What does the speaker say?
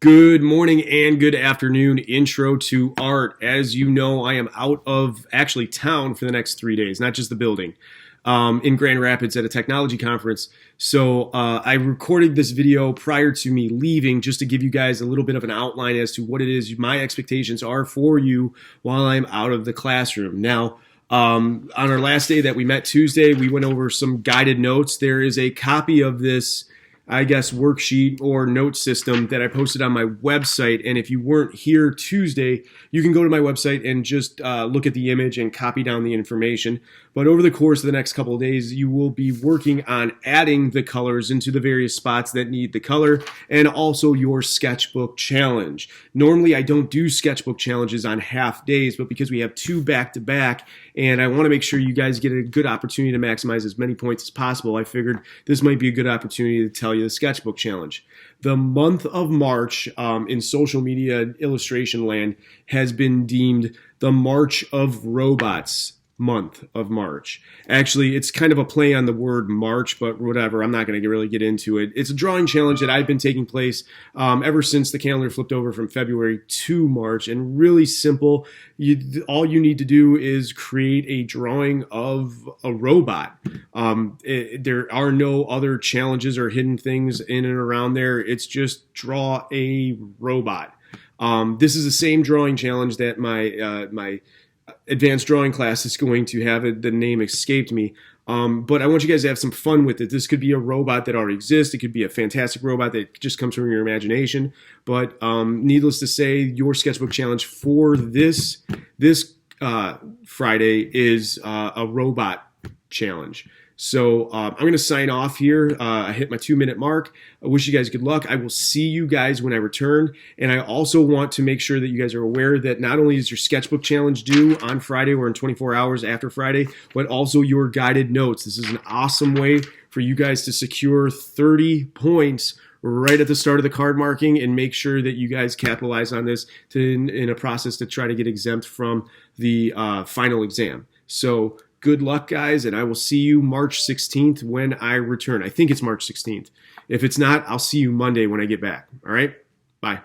Good morning and good afternoon. Intro to art. As you know, I am out of actually town for the next 3 days, not just the building, in Grand Rapids at a technology conference. So I recorded this video prior to me leaving just to give you guys a little bit of an outline as to what it is my expectations are for you while I'm out of the classroom. Now, on our last day that we met Tuesday, we went over some guided notes. There is a copy of this worksheet or note system that I posted on my website. And if you weren't here Tuesday, you can go to my website and just look at the image and copy down the information. But over the course of the next couple of days, you will be working on adding the colors into the various spots that need the color, and also your sketchbook challenge. Normally, I don't do sketchbook challenges on half days, but because we have two back-to-back, and I want to make sure you guys get a good opportunity to maximize as many points as possible, I figured this might be a good opportunity to tell you the sketchbook challenge. The month of March in social media illustration land has been deemed the March of Robots month of March. Actually, it's kind of a play on the word March, but whatever, I'm not going to really get into it. It's a drawing challenge that I've been taking place ever since the calendar flipped over from February to March, and really simple. All you need to do is create a drawing of a robot. There are no other challenges or hidden things in and around there. It's just draw a robot. This is the same drawing challenge that my advanced drawing class is going to have. The name escaped me. But I want you guys to have some fun with it. This could be a robot that already exists. It could be a fantastic robot that just comes from your imagination. But needless to say, your sketchbook challenge for this Friday is a robot challenge. So I'm going to sign off here. I hit my 2-minute mark. I wish you guys good luck. I will see you guys when I return. And I also want to make sure that you guys are aware that not only is your sketchbook challenge due on Friday or in 24 hours after Friday, but also your guided notes. This is an awesome way for you guys to secure 30 points right at the start of the card marking, and make sure that you guys capitalize on this in a process to try to get exempt from the final exam. So good luck, guys, and I will see you March 16th when I return. I think it's March 16th. If it's not, I'll see you Monday when I get back. All right? Bye.